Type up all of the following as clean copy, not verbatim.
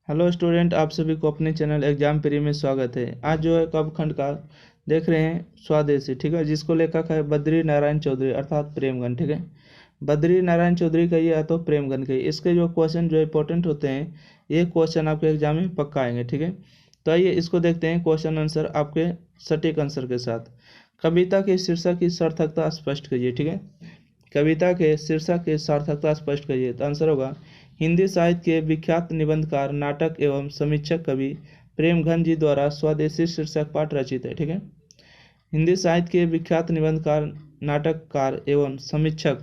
Hello student, आप सभी को अपने चैनल एग्जाम प्री में स्वागत है। आज जो है कब खंड का देख रहे हैं स्वदेशी, ठीक है, जिसको लेखक है बद्री नारायण चौधरी अर्थात प्रेमगन, ठीक है। बद्री नारायण चौधरी का ये है तो प्रेमगन के इसके जो क्वेश्चन जो इंपॉर्टेंट होते हैं, ये क्वेश्चन आपके एग्जाम में पक्का आएंगे, ठीक है। तो आइए इसको देखते हैं क्वेश्चन आंसर आपके सटीक आंसर के साथ। कविता के शीर्षक की सार्थकता स्पष्ट कीजिए, ठीक है। कविता के शीर्षक की सार्थकता स्पष्ट करिए। तो आंसर होगा हिंदी साहित्य के विख्यात निबंधकार, नाटक एवं समीक्षक कवि प्रेमघन जी द्वारा स्वदेशी शीर्षक पाठ रचित है, ठीक है। हिंदी साहित्य के विख्यात निबंधकार, नाटककार एवं समीक्षक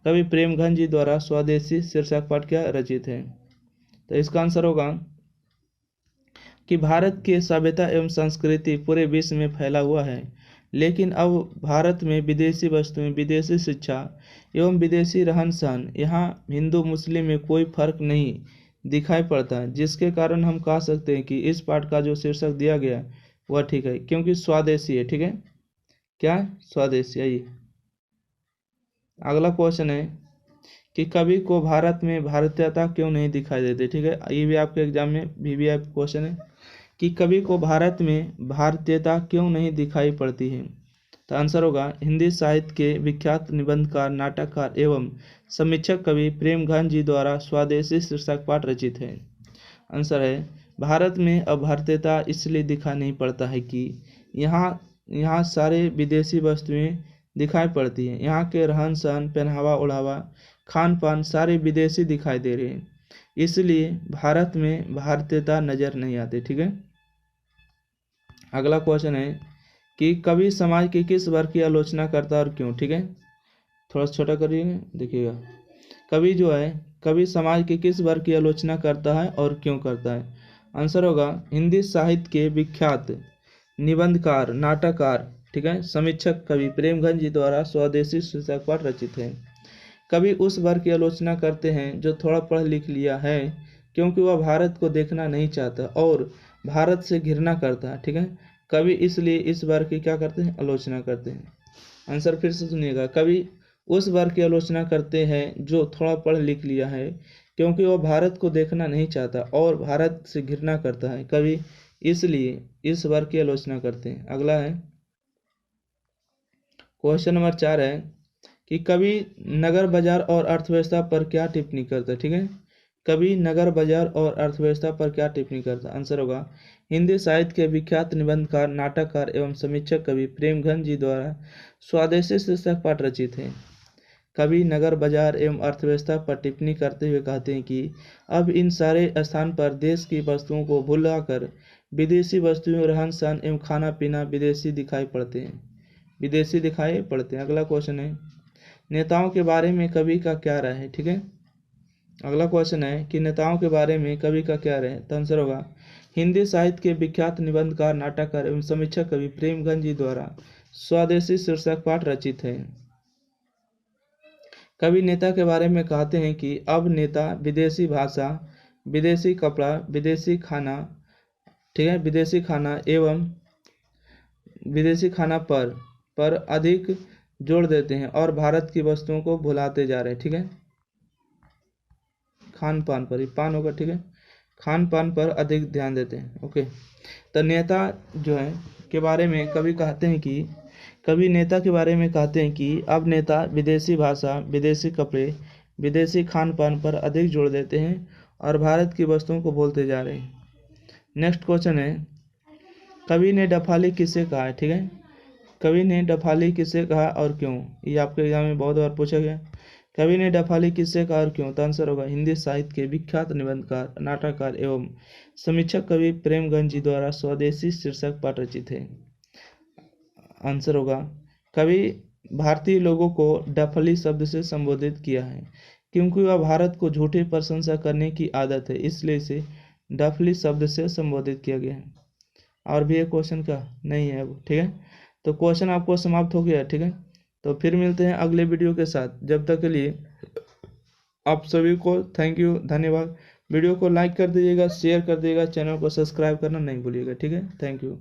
कवि प्रेमघन जी द्वारा स्वदेशी शीर्षक पाठ क्या रचित है। तो इसका आंसर होगा कि भारत की सभ्यता एवं संस्कृति पूरे विश्व में फैला हुआ है, लेकिन अब भारत में विदेशी वस्तुएं, विदेशी शिक्षा एवं विदेशी रहन सहन, यहाँ हिंदू मुस्लिम में कोई फर्क नहीं दिखाई पड़ता, जिसके कारण हम कह सकते हैं कि इस पाठ का जो शीर्षक दिया गया वह ठीक है, क्योंकि स्वदेशी है, ठीक है। क्या स्वदेशी है ये। अगला क्वेश्चन है कि कवि को भारत में भारतीयता क्यों नहीं दिखाई देती, ठीक है। ये भी आपके एग्जाम में VVI क्वेश्चन है कि कवि को भारत में भारतीयता क्यों नहीं दिखाई पड़ती है। तो आंसर होगा हिंदी साहित्य के विख्यात निबंधकार, नाटककार एवं समीक्षक कवि प्रेमघन जी द्वारा स्वदेशी शीर्षक पाठ रचित है। आंसर है भारत में अब भारतीयता इसलिए दिखाई नहीं पड़ता है कि यहाँ सारे विदेशी वस्तुएं दिखाई पड़ती हैं। यहाँ के रहन सहन, पहनावा ओढ़ावा, खान पान सारे विदेशी दिखाई दे रहे हैं, इसलिए भारत में भारतीयता नजर नहीं आती, ठीक है। अगला क्वेश्चन है कि कवि समाज के किस वर्ग की आलोचना करता है और क्यों, ठीक है। थोड़ा छोटा करिएगा, देखिएगा। कवि जो है, कवि समाज के किस वर्ग की आलोचना करता है और क्यों करता है। आंसर होगा हिंदी साहित्य के विख्यात निबंधकार, नाटककार, ठीक है, समीक्षक कवि प्रेमघन जी द्वारा स्वदेशी शीर्षक पाठ रचित है। कवि उस वर्ग की आलोचना करते हैं जो थोड़ा पढ़ लिख लिया है, क्योंकि वह भारत को देखना नहीं चाहता और भारत से घृणा करता है, ठीक है। कवि इसलिए इस वर्ग की क्या करते हैं, आलोचना करते हैं। आंसर फिर से सुनिएगा। कवि उस वर्ग की आलोचना करते हैं जो थोड़ा पढ़ लिख लिया है, क्योंकि वह भारत को देखना नहीं चाहता और भारत से घृणा करता है। कवि इसलिए इस वर्ग की आलोचना करते हैं। अगला है क्वेश्चन नंबर 4 है कि कवि नगर बाजार और अर्थव्यवस्था पर क्या टिप्पणी करता है, ठीक है। कवि नगर बाजार और अर्थव्यवस्था पर क्या टिप्पणी करता है। आंसर होगा हिंदी साहित्य के विख्यात निबंधकार, नाटककार एवं समीक्षक कवि प्रेमघन जी द्वारा स्वदेशी शीर्षक पाठ रचित है। कवि नगर बाजार एवं अर्थव्यवस्था पर टिप्पणी करते हुए कहते हैं कि अब इन सारे स्थान पर देश की वस्तुओं को भुलाकर विदेशी वस्तुओं, रहन सहन एवं खाना पीना विदेशी दिखाई पड़ते हैं, विदेशी दिखाई पड़ते हैं। अगला क्वेश्चन है नेताओं के बारे में कवि का क्या राय है, ठीक है। अगला क्वेश्चन है कि नेताओं के बारे में कवि का क्या राय है। तो आंसर होगा हिंदी साहित्य के विख्यात निबंधकार, नाटककार एवं समीक्षक कवि प्रेमघन जी द्वारा स्वदेशी शीर्षक पाठ रचित है। कवि नेता के बारे में कहते हैं कि अब नेता विदेशी भाषा, विदेशी कपड़ा, विदेशी खाना, ठीक है, विदेशी खाना एवं विदेशी खाना पर अधिक जोड़ देते हैं और भारत की वस्तुओं को भुलाते जा रहे हैं, ठीक है। खान पान पर, ही पान होगा, ठीक है, खान पान पर अधिक ध्यान देते हैं। ओके, तो नेता जो है के बारे में कवि कहते हैं कि कवि नेता के बारे में कहते हैं कि अब नेता विदेशी भाषा, विदेशी कपड़े, विदेशी खान पान पर अधिक जोड़ देते हैं और भारत की वस्तुओं को भूलते जा रहे हैं। नेक्स्ट क्वेश्चन है कवि ने डफाली किसे कहा है, ठीक है। कवि ने डफाली किसे कहा और क्यों, ये आपके एग्जाम में बहुत बार पूछा गया। कवि ने डफाली किसे कहा और क्यों। तो आंसर होगा हिंदी साहित्य के विख्यात निबंधकार, नाटककार एवं समीक्षक कवि प्रेमघन जी द्वारा स्वदेशी शीर्षक पाठ रचित है। आंसर होगा कवि भारतीय लोगों को डफली शब्द से संबोधित किया है, क्योंकि वह भारत को झूठी प्रशंसा करने की आदत है, इसलिए इसे डफली शब्द से संबोधित किया गया है। और भी एक क्वेश्चन का नहीं है अब, ठीक है। तो क्वेश्चन आपको समाप्त हो गया, ठीक है। तो फिर मिलते हैं अगले वीडियो के साथ। जब तक के लिए आप सभी को थैंक यू, धन्यवाद। वीडियो को लाइक कर दीजिएगा, शेयर कर दीजिएगा, चैनल को सब्सक्राइब करना नहीं भूलिएगा, ठीक है। Thank you.